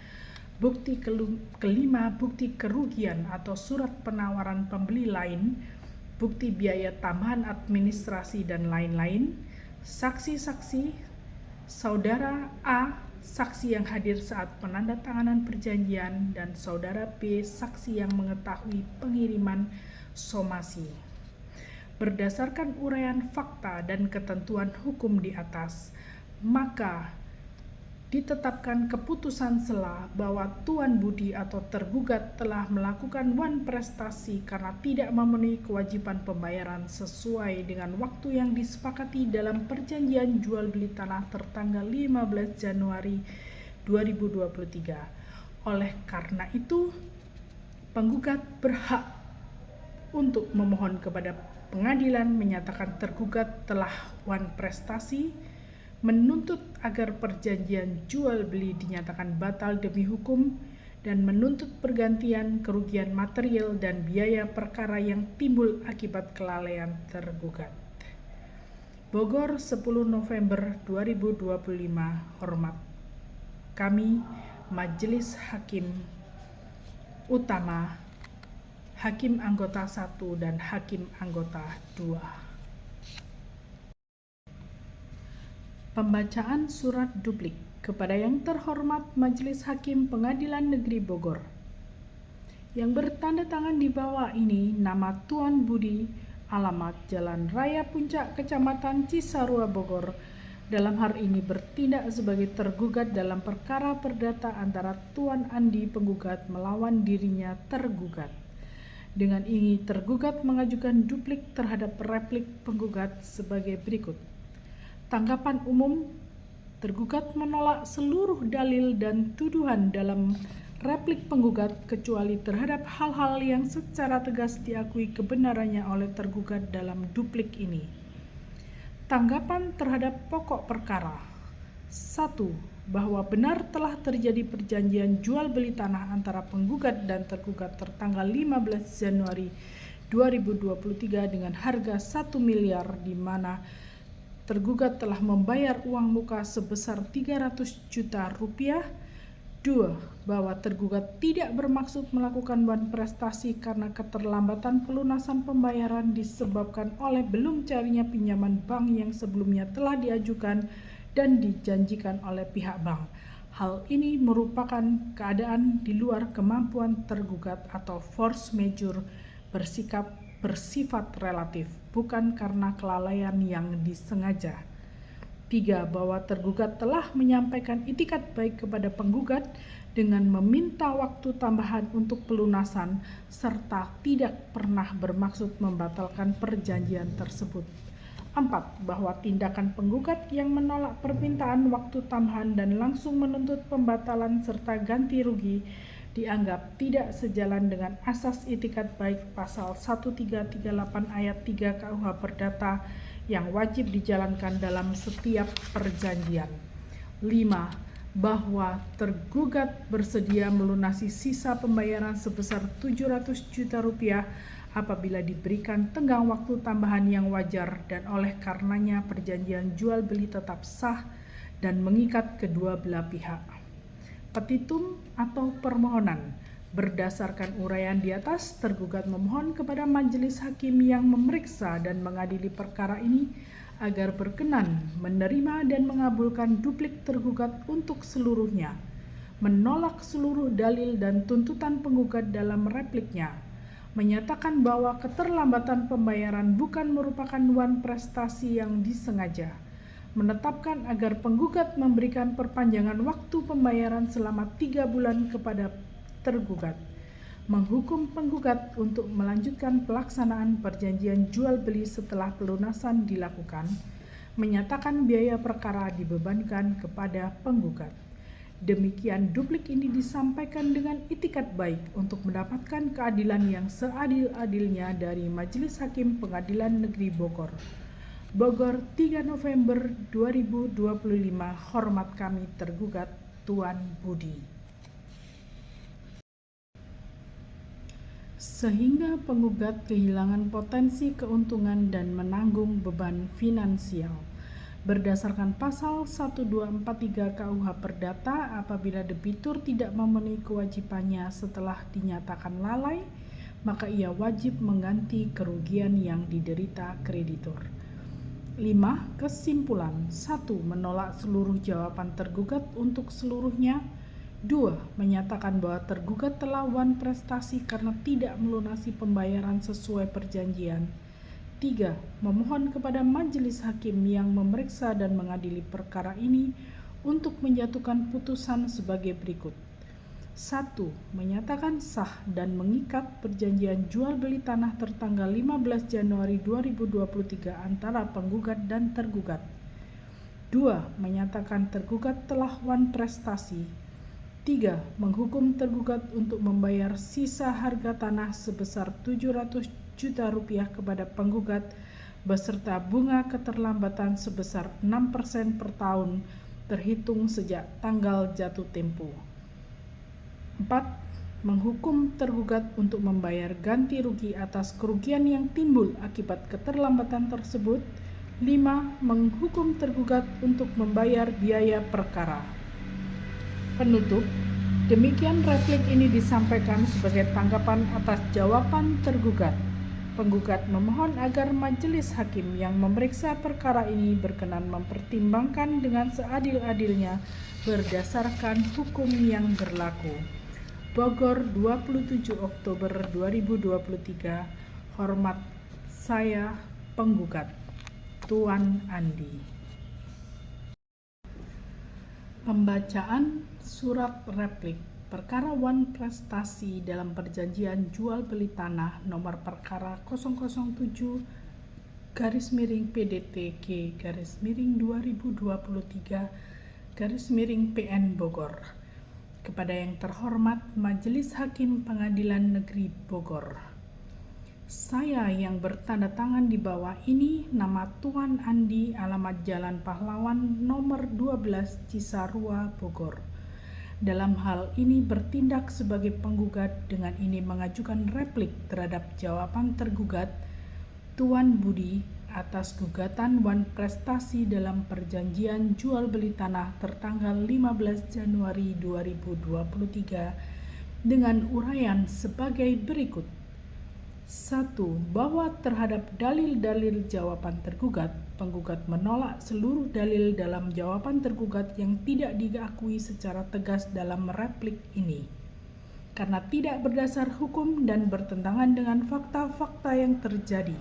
Bukti kelima bukti kerugian atau surat penawaran pembeli lain, bukti biaya tambahan administrasi dan lain-lain. Saksi-saksi: Saudara A, saksi yang hadir saat penandatanganan perjanjian, dan Saudara B, saksi yang mengetahui pengiriman somasi. Berdasarkan uraian fakta dan ketentuan hukum di atas, maka ditetapkan keputusan sela bahwa Tuan Budi atau tergugat telah melakukan wan prestasi karena tidak memenuhi kewajiban pembayaran sesuai dengan waktu yang disepakati dalam perjanjian jual beli tanah tertanggal 15 Januari 2023. Oleh karena itu, penggugat berhak untuk memohon kepada pengadilan menyatakan tergugat telah wan prestasi, menuntut agar perjanjian jual beli dinyatakan batal demi hukum, dan menuntut pergantian kerugian material dan biaya perkara yang timbul akibat kelalaian tergugat. Bogor, 10 November 2025. Hormat kami, Majelis Hakim Utama, Hakim Anggota 1 dan Hakim Anggota 2. Pembacaan surat duplik kepada yang terhormat Majelis Hakim Pengadilan Negeri Bogor. Yang bertanda tangan di bawah ini nama Tuan Budi, alamat Jalan Raya Puncak, Kecamatan Cisarua, Bogor, dalam hal ini bertindak sebagai tergugat dalam perkara perdata antara Tuan Andi penggugat melawan dirinya tergugat. Dengan ini tergugat mengajukan duplik terhadap replik penggugat sebagai berikut. Tanggapan umum: tergugat menolak seluruh dalil dan tuduhan dalam replik penggugat kecuali terhadap hal-hal yang secara tegas diakui kebenarannya oleh tergugat dalam duplik ini. Tanggapan terhadap pokok perkara: 1. Bahwa benar telah terjadi perjanjian jual beli tanah antara penggugat dan tergugat tertanggal 15 Januari 2023 dengan harga 1 miliar di mana tergugat telah membayar uang muka sebesar 300 juta rupiah. 2. Bahwa tergugat tidak bermaksud melakukan wan prestasi karena keterlambatan pelunasan pembayaran disebabkan oleh belum cairnya pinjaman bank yang sebelumnya telah diajukan dan dijanjikan oleh pihak bank. Hal ini merupakan keadaan di luar kemampuan tergugat atau force majeure bersifat relatif, bukan karena kelalaian yang disengaja. 3. Bahwa tergugat telah menyampaikan itikat baik kepada penggugat dengan meminta waktu tambahan untuk pelunasan serta tidak pernah bermaksud membatalkan perjanjian tersebut. 4. Bahwa tindakan penggugat yang menolak permintaan waktu tambahan dan langsung menuntut pembatalan serta ganti rugi dianggap tidak sejalan dengan asas itikat baik pasal 1338 ayat 3 KUH Perdata yang wajib dijalankan dalam setiap perjanjian. 5. Bahwa tergugat bersedia melunasi sisa pembayaran sebesar 700 juta rupiah apabila diberikan tenggang waktu tambahan yang wajar dan oleh karenanya perjanjian jual beli tetap sah dan mengikat kedua belah pihak. Petitum atau permohonan: berdasarkan uraian di atas, tergugat memohon kepada majelis hakim yang memeriksa dan mengadili perkara ini agar berkenan menerima dan mengabulkan duplik tergugat untuk seluruhnya, menolak seluruh dalil dan tuntutan penggugat dalam repliknya, menyatakan bahwa keterlambatan pembayaran bukan merupakan wan prestasi yang disengaja, menetapkan agar penggugat memberikan perpanjangan waktu pembayaran selama 3 bulan kepada tergugat, menghukum penggugat untuk melanjutkan pelaksanaan perjanjian jual beli setelah pelunasan dilakukan, menyatakan biaya perkara dibebankan kepada penggugat. Demikian duplik ini disampaikan dengan itikat baik untuk mendapatkan keadilan yang seadil-adilnya dari Majelis Hakim Pengadilan Negeri Bogor. Bogor, 3 November 2025. Hormat kami tergugat, Tuan Budi. Sehingga penggugat kehilangan potensi keuntungan dan menanggung beban finansial. Berdasarkan pasal 1243 KUH Perdata, apabila debitur tidak memenuhi kewajibannya setelah dinyatakan lalai, maka ia wajib mengganti kerugian yang diderita kreditur. 5. Kesimpulan. 1. Menolak seluruh jawaban tergugat untuk seluruhnya. 2. Menyatakan bahwa tergugat telah wan prestasi karena tidak melunasi pembayaran sesuai perjanjian. 3. Memohon kepada majelis hakim yang memeriksa dan mengadili perkara ini untuk menjatuhkan putusan sebagai berikut. 1. Menyatakan sah dan mengikat perjanjian jual beli tanah tertanggal 15 Januari 2023 antara penggugat dan tergugat. 2. Menyatakan tergugat telah wan prestasi. 3. Menghukum tergugat untuk membayar sisa harga tanah sebesar 700 juta rupiah kepada penggugat beserta bunga keterlambatan sebesar 6% per tahun terhitung sejak tanggal jatuh tempo. 4. Menghukum tergugat untuk membayar ganti rugi atas kerugian yang timbul akibat keterlambatan tersebut. 5. Menghukum tergugat untuk membayar biaya perkara. Penutup. Demikian replik ini disampaikan sebagai tanggapan atas jawaban tergugat. Penggugat memohon agar majelis hakim yang memeriksa perkara ini berkenan mempertimbangkan dengan seadil-adilnya berdasarkan hukum yang berlaku. Bogor, 27 Oktober 2023. Hormat saya penggugat, Tuan Andi. Pembacaan surat replik perkara wan prestasi dalam perjanjian jual beli tanah nomor perkara 007-GMP2023-PN Bogor. Kepada yang terhormat Majelis Hakim Pengadilan Negeri Bogor, saya yang bertanda tangan di bawah ini nama Tuan Andi, alamat Jalan Pahlawan nomor 12 Cisarua, Bogor. Dalam hal ini bertindak sebagai penggugat dengan ini mengajukan replik terhadap jawaban tergugat Tuan Budi atas gugatan wan prestasi dalam perjanjian jual beli tanah tertanggal 15 Januari 2023 dengan uraian sebagai berikut. 1. Bahwa terhadap dalil-dalil jawaban tergugat, penggugat menolak seluruh dalil dalam jawaban tergugat yang tidak diakui secara tegas dalam replik ini, karena tidak berdasar hukum dan bertentangan dengan fakta-fakta yang terjadi.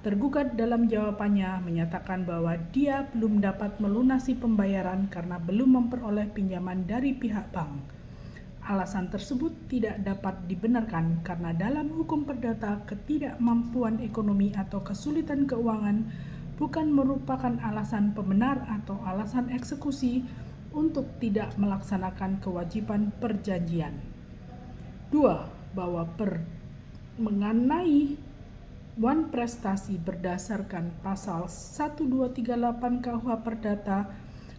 Tergugat dalam jawabannya menyatakan bahwa dia belum dapat melunasi pembayaran karena belum memperoleh pinjaman dari pihak bank. Alasan tersebut tidak dapat dibenarkan karena dalam hukum perdata ketidakmampuan ekonomi atau kesulitan keuangan bukan merupakan alasan pembenar atau alasan eksekusi untuk tidak melaksanakan kewajiban perjanjian. 2. Bahwa mengenai wan prestasi berdasarkan pasal 1238 KUH Perdata,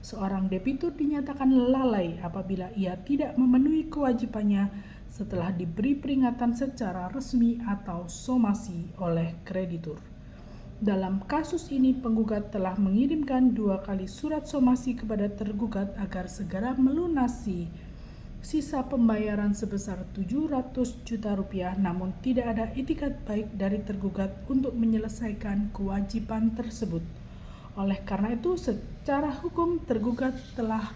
seorang debitur dinyatakan lalai apabila ia tidak memenuhi kewajibannya setelah diberi peringatan secara resmi atau somasi oleh kreditur. Dalam kasus ini, penggugat telah mengirimkan 2 kali surat somasi kepada tergugat agar segera melunasi sisa pembayaran sebesar 700 juta rupiah, namun tidak ada itikat baik dari tergugat untuk menyelesaikan kewajiban tersebut. Oleh karena itu, secara hukum tergugat telah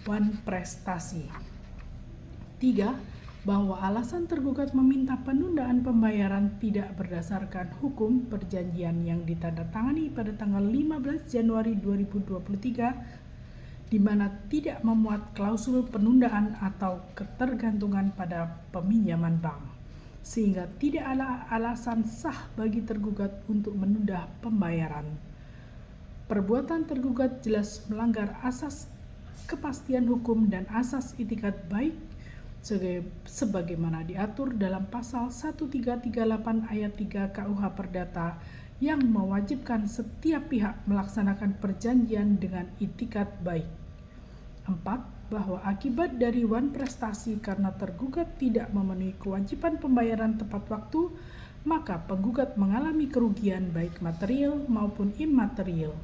wan prestasi. 3. Bahwa alasan tergugat meminta penundaan pembayaran tidak berdasarkan hukum perjanjian yang ditandatangani pada tanggal 15 Januari 2023 di mana tidak memuat klausul penundaan atau ketergantungan pada peminjaman bank, sehingga tidak ada alasan sah bagi tergugat untuk menunda pembayaran. Perbuatan tergugat jelas melanggar asas kepastian hukum dan asas itikat baik sebagaimana diatur dalam pasal 1338 ayat 3 KUH Perdata yang mewajibkan setiap pihak melaksanakan perjanjian dengan itikat baik. 4. Bahwa akibat dari wan prestasi karena tergugat tidak memenuhi kewajiban pembayaran tepat waktu, maka penggugat mengalami kerugian baik material maupun imaterial.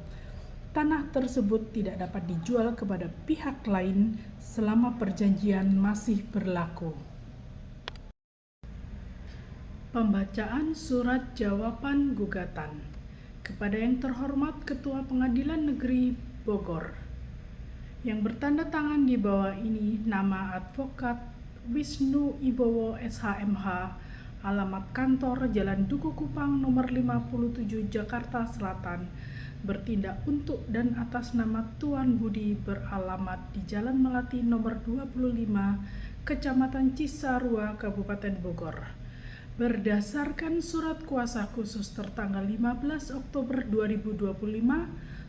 Tanah tersebut tidak dapat dijual kepada pihak lain selama perjanjian masih berlaku. Pembacaan surat jawaban gugatan kepada yang terhormat Ketua Pengadilan Negeri Bogor. Yang bertanda tangan di bawah ini nama Advokat Wisnu Ibowo SHMH, alamat kantor Jalan Duku Kupang nomor 57 Jakarta Selatan, bertindak untuk dan atas nama Tuan Budi, beralamat di Jalan Melati nomor 25, Kecamatan Cisarua, Kabupaten Bogor. Berdasarkan surat kuasa khusus tertanggal 15 Oktober 2025,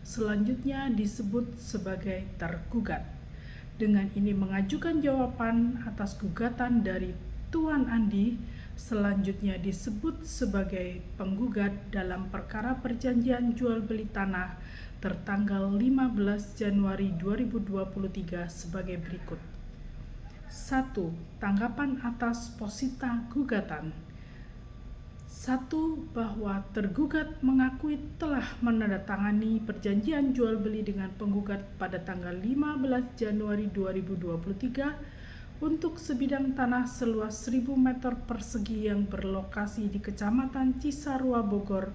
selanjutnya disebut sebagai tergugat. Dengan ini mengajukan jawaban atas gugatan dari Tuan Andi, selanjutnya disebut sebagai penggugat dalam perkara perjanjian jual beli tanah tertanggal 15 Januari 2023 sebagai berikut. 1. Tanggapan atas posita gugatan. 1. Bahwa tergugat mengakui telah menandatangani perjanjian jual beli dengan penggugat pada tanggal 15 Januari 2023 untuk sebidang tanah seluas 1.000 meter persegi yang berlokasi di Kecamatan Cisarua, Bogor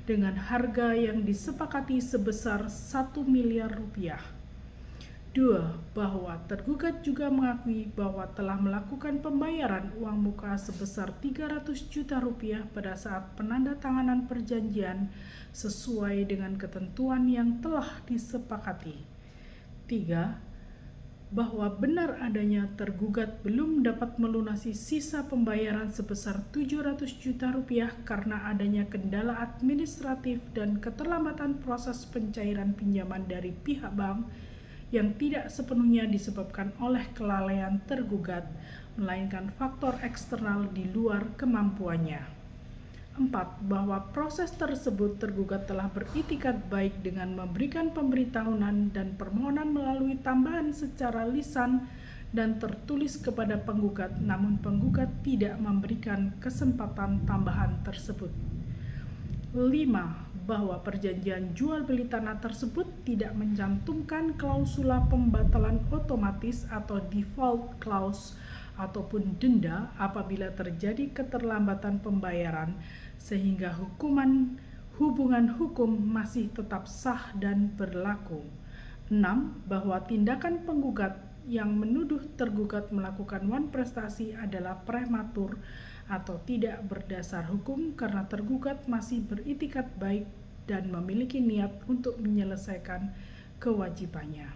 dengan harga yang disepakati sebesar 1 miliar rupiah. 2. Bahwa tergugat juga mengakui bahwa telah melakukan pembayaran uang muka sebesar 300 juta rupiah pada saat penandatanganan perjanjian sesuai dengan ketentuan yang telah disepakati. 3. Bahwa benar adanya tergugat belum dapat melunasi sisa pembayaran sebesar 700 juta rupiah karena adanya kendala administratif dan keterlambatan proses pencairan pinjaman dari pihak bank yang tidak sepenuhnya disebabkan oleh kelalaian tergugat, melainkan faktor eksternal di luar kemampuannya. 4. Bahwa proses tersebut tergugat telah beritikat baik dengan memberikan pemberitahuan dan permohonan melalui tambahan secara lisan dan tertulis kepada penggugat, namun penggugat tidak memberikan kesempatan tambahan tersebut. 5. Bahwa perjanjian jual beli tanah tersebut tidak mencantumkan klausula pembatalan otomatis atau default clause ataupun denda apabila terjadi keterlambatan pembayaran, sehingga hubungan hukum masih tetap sah dan berlaku. 6. Bahwa tindakan penggugat yang menuduh tergugat melakukan wan prestasi adalah prematur atau tidak berdasar hukum karena tergugat masih beritikat baik dan memiliki niat untuk menyelesaikan kewajibannya.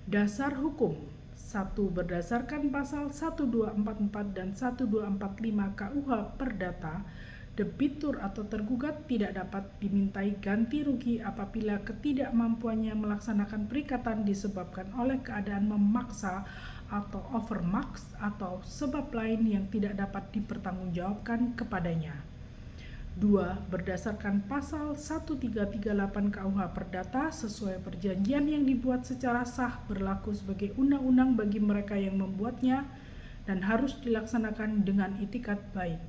Dasar hukum. 1. Berdasarkan pasal 1244 dan 1245 KUH Perdata, debitur atau tergugat tidak dapat dimintai ganti rugi apabila ketidakmampuannya melaksanakan perikatan disebabkan oleh keadaan memaksa atau overmax atau sebab lain yang tidak dapat dipertanggungjawabkan kepadanya. 2. Berdasarkan pasal 1338 KUH Perdata, sesuai perjanjian yang dibuat secara sah berlaku sebagai undang-undang bagi mereka yang membuatnya dan harus dilaksanakan dengan itikat baik.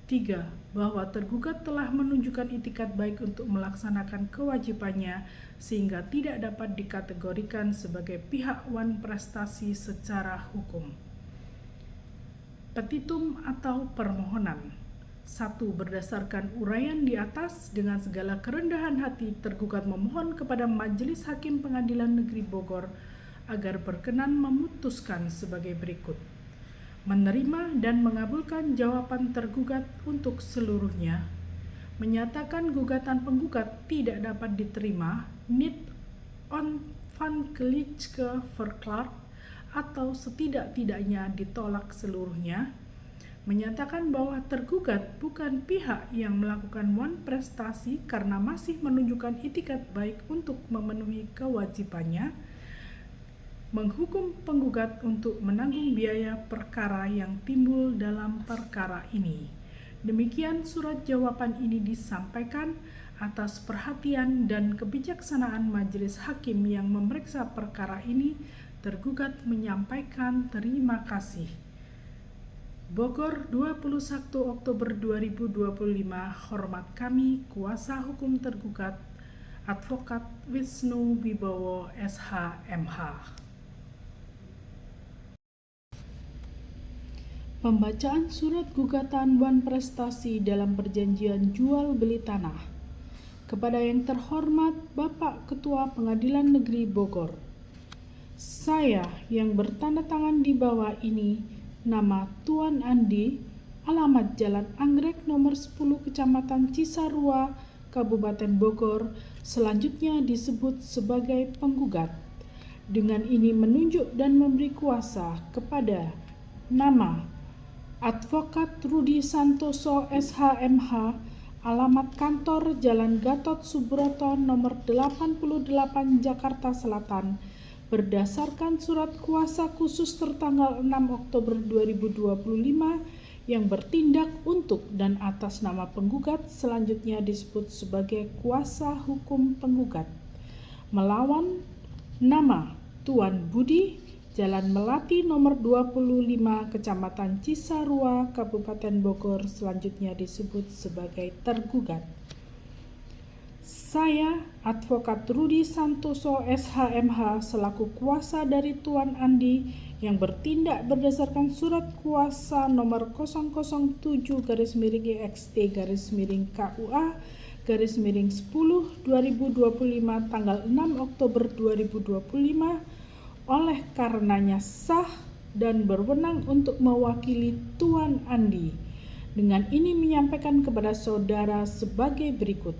3. Bahwa tergugat telah menunjukkan itikat baik untuk melaksanakan kewajibannya sehingga tidak dapat dikategorikan sebagai pihak wan prestasi secara hukum. Petitum atau permohonan. 1. Berdasarkan uraian di atas, dengan segala kerendahan hati, tergugat memohon kepada Majelis Hakim Pengadilan Negeri Bogor agar berkenan memutuskan sebagai berikut. Menerima dan mengabulkan jawaban tergugat untuk seluruhnya. Menyatakan gugatan penggugat tidak dapat diterima, niet onafhankelijke verklaard, atau setidak-tidaknya ditolak seluruhnya. Menyatakan bahwa tergugat bukan pihak yang melakukan wanprestasi karena masih menunjukkan itikat baik untuk memenuhi kewajibannya. Menghukum penggugat untuk menanggung biaya perkara yang timbul dalam perkara ini. Demikian surat jawaban ini disampaikan atas perhatian dan kebijaksanaan Majelis Hakim yang memeriksa perkara ini. Tergugat menyampaikan terima kasih. Bogor, 21 Oktober 2025. Hormat kami, kuasa hukum tergugat, Advokat Wisnu Wibowo, SH, MH. Pembacaan surat gugatan wanprestasi dalam perjanjian jual beli tanah. Kepada yang terhormat Bapak Ketua Pengadilan Negeri Bogor, saya yang bertanda tangan di bawah ini, nama Tuan Andi, alamat Jalan Anggrek nomor 10 Kecamatan Cisarua, Kabupaten Bogor, selanjutnya disebut sebagai penggugat. Dengan ini menunjuk dan memberi kuasa kepada nama Advokat Rudi Santoso, SHMH, alamat kantor Jalan Gatot Subroto nomor 88 Jakarta Selatan, berdasarkan surat kuasa khusus tertanggal 6 Oktober 2025 yang bertindak untuk dan atas nama penggugat, selanjutnya disebut sebagai kuasa hukum penggugat. Melawan nama Tuan Budi, Jalan Melati nomor 25 Kecamatan Cisarua, Kabupaten Bogor, selanjutnya disebut sebagai tergugat. Saya, Advokat Rudi Santoso, SHMH, selaku kuasa dari Tuan Andi yang bertindak berdasarkan surat kuasa nomor 007-KUA-10/2025 tanggal 6 Oktober 2025, oleh karenanya sah dan berwenang untuk mewakili Tuan Andi. Dengan ini menyampaikan kepada saudara sebagai berikut.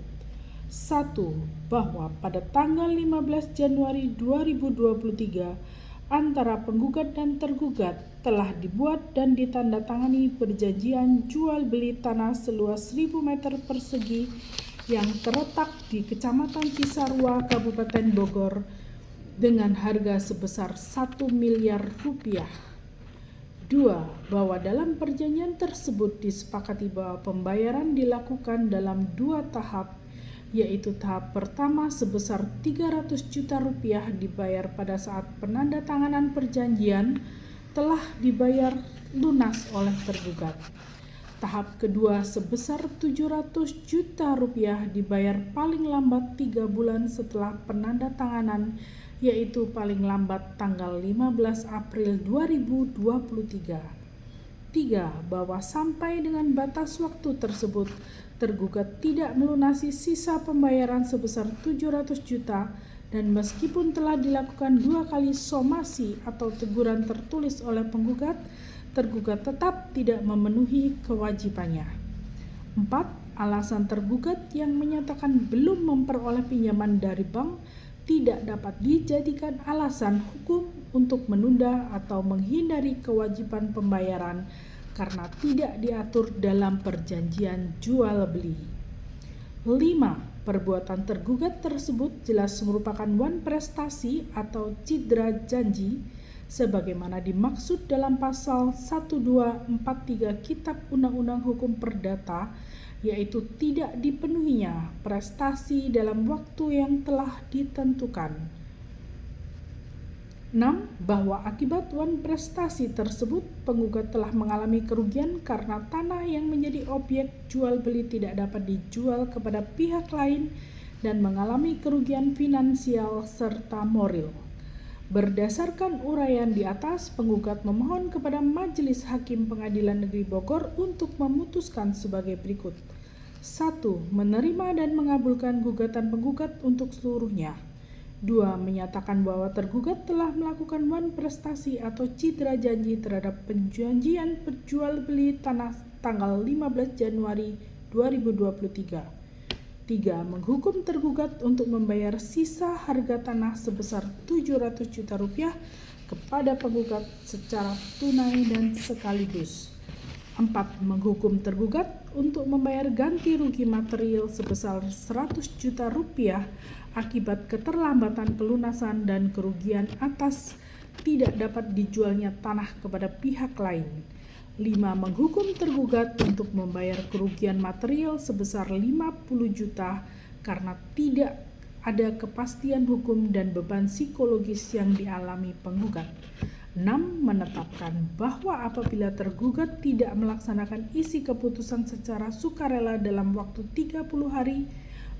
1. Bahwa pada tanggal 15 Januari 2023 antara penggugat dan tergugat telah dibuat dan ditandatangani perjanjian jual beli tanah seluas 1000 meter persegi yang terletak di Kecamatan Cisarua, Kabupaten Bogor dengan harga sebesar 1 miliar rupiah. 2. Bahwa dalam perjanjian tersebut disepakati bahwa pembayaran dilakukan dalam 2 tahap, yaitu tahap pertama sebesar 300 juta rupiah dibayar pada saat penandatanganan perjanjian telah dibayar lunas oleh tergugat. Tahap kedua sebesar 700 juta rupiah dibayar paling lambat 3 bulan setelah penandatanganan, yaitu paling lambat tanggal 15 April 2023. 3. Bahwa sampai dengan batas waktu tersebut, tergugat tidak melunasi sisa pembayaran sebesar 700 juta dan meskipun telah dilakukan 2 kali somasi atau teguran tertulis oleh penggugat, tergugat tetap tidak memenuhi kewajibannya. 4. Alasan tergugat yang menyatakan belum memperoleh pinjaman dari bank tidak dapat dijadikan alasan hukum untuk menunda atau menghindari kewajiban pembayaran karena tidak diatur dalam perjanjian jual beli. 5. Perbuatan tergugat tersebut jelas merupakan wanprestasi atau cidra janji sebagaimana dimaksud dalam pasal 1243 Kitab Undang-Undang Hukum Perdata, yaitu tidak dipenuhinya prestasi dalam waktu yang telah ditentukan. 6. Bahwa akibat wanprestasi tersebut, penggugat telah mengalami kerugian karena tanah yang menjadi objek jual beli tidak dapat dijual kepada pihak lain dan mengalami kerugian finansial serta moral. Berdasarkan uraian di atas, penggugat memohon kepada Majelis Hakim Pengadilan Negeri Bogor untuk memutuskan sebagai berikut. 1. Menerima dan mengabulkan gugatan penggugat untuk seluruhnya. 2. Menyatakan bahwa tergugat telah melakukan prestasi atau citra janji terhadap perjanjian perjual beli tanah tanggal 15 Januari 2023. 3. Menghukum tergugat untuk membayar sisa harga tanah sebesar 700 juta rupiah kepada penggugat secara tunai dan sekaligus. 4. Menghukum tergugat untuk membayar ganti rugi material sebesar 100 juta rupiah akibat keterlambatan pelunasan dan kerugian atas tidak dapat dijualnya tanah kepada pihak lain. 5. Menghukum tergugat untuk membayar kerugian material sebesar 50 juta karena tidak ada kepastian hukum dan beban psikologis yang dialami penggugat. 6. Menetapkan bahwa apabila tergugat tidak melaksanakan isi keputusan secara sukarela dalam waktu 30 hari,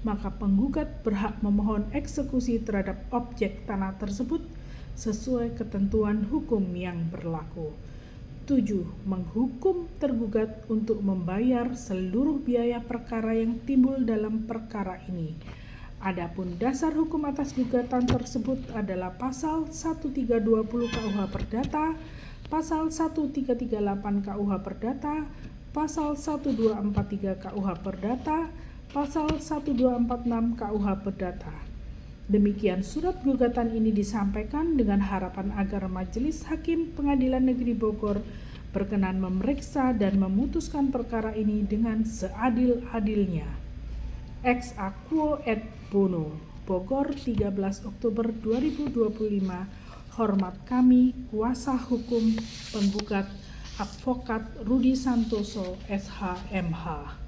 maka penggugat berhak memohon eksekusi terhadap objek tanah tersebut sesuai ketentuan hukum yang berlaku. 7. Menghukum tergugat untuk membayar seluruh biaya perkara yang timbul dalam perkara ini. Adapun dasar hukum atas gugatan tersebut adalah Pasal 1320 KUH Perdata, Pasal 1338 KUH Perdata, Pasal 1243 KUH Perdata, Pasal 1246 KUH Perdata. Demikian surat gugatan ini disampaikan dengan harapan agar Majelis Hakim Pengadilan Negeri Bogor berkenan memeriksa dan memutuskan perkara ini dengan seadil-adilnya. Ex aequo et bono, Bogor 13 Oktober 2025. Hormat kami, kuasa hukum penggugat Advokat Rudi Santoso, SH.MH.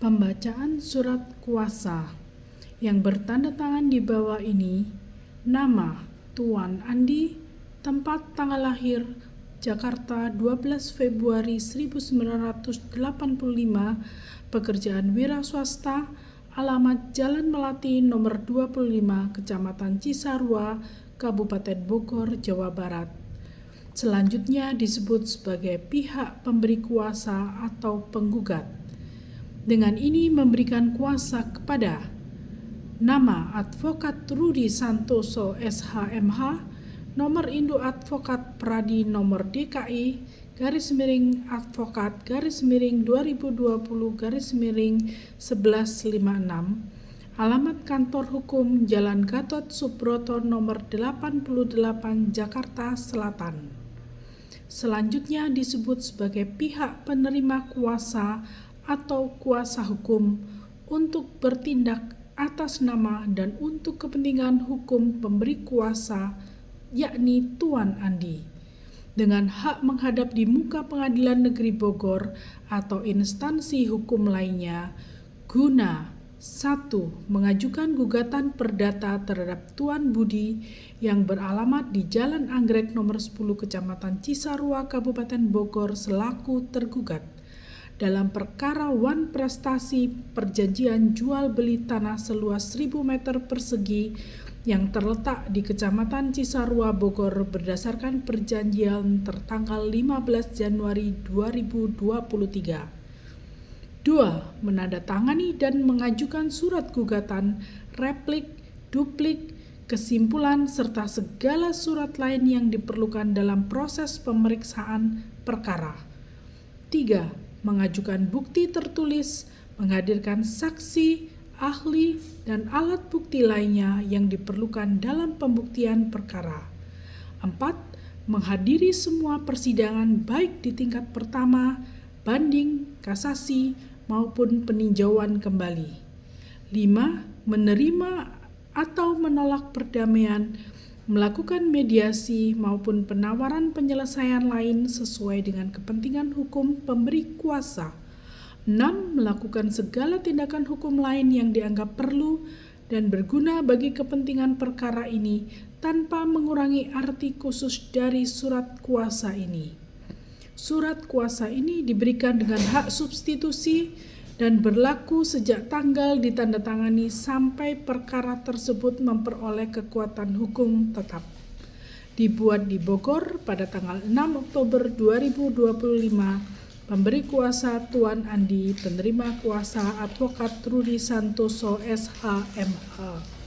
Pembacaan surat kuasa yang bertanda tangan di bawah ini. Nama Tuan Andi, tempat tanggal lahir Jakarta 12 Februari 1985, pekerjaan wira swasta, alamat Jalan Melati nomor 25, Kecamatan Cisarua, Kabupaten Bogor, Jawa Barat. Selanjutnya disebut sebagai pihak pemberi kuasa atau penggugat. Dengan ini memberikan kuasa kepada nama Advokat Rudi Santoso SH.MH, nomor induk Advokat Pradi nomor DKI /Advokat /2020 /1156, alamat kantor hukum Jalan Gatot Subroto nomor 88 Jakarta Selatan. Selanjutnya disebut sebagai pihak penerima kuasa atau kuasa hukum untuk bertindak atas nama dan untuk kepentingan hukum pemberi kuasa, yakni Tuan Andi, dengan hak menghadap di muka Pengadilan Negeri Bogor atau instansi hukum lainnya guna 1. Mengajukan gugatan perdata terhadap Tuan Budi yang beralamat di Jalan Anggrek nomor 10 Kecamatan Cisarua, Kabupaten Bogor selaku tergugat dalam perkara prestasi perjanjian jual beli tanah seluas 1000 meter persegi yang terletak di Kecamatan Cisarua, Bogor berdasarkan perjanjian tertanggal 15 Januari 2023. 2. Menandatangani dan mengajukan surat gugatan, replik, duplik, kesimpulan, serta segala surat lain yang diperlukan dalam proses pemeriksaan perkara. 3. Mengajukan bukti tertulis, menghadirkan saksi, ahli, dan alat bukti lainnya yang diperlukan dalam pembuktian perkara. 4. Menghadiri semua persidangan baik di tingkat pertama, banding, kasasi, maupun peninjauan kembali. 5. Menerima atau menolak perdamaian, melakukan mediasi maupun penawaran penyelesaian lain sesuai dengan kepentingan hukum pemberi kuasa. 6. Melakukan segala tindakan hukum lain yang dianggap perlu dan berguna bagi kepentingan perkara ini tanpa mengurangi arti khusus dari surat kuasa ini. Surat kuasa ini diberikan dengan hak substitusi dan berlaku sejak tanggal ditandatangani sampai perkara tersebut memperoleh kekuatan hukum tetap. Dibuat di Bogor pada tanggal 6 Oktober 2025. Pemberi kuasa Tuan Andi, penerima kuasa Advokat Rudi Santoso SH MH.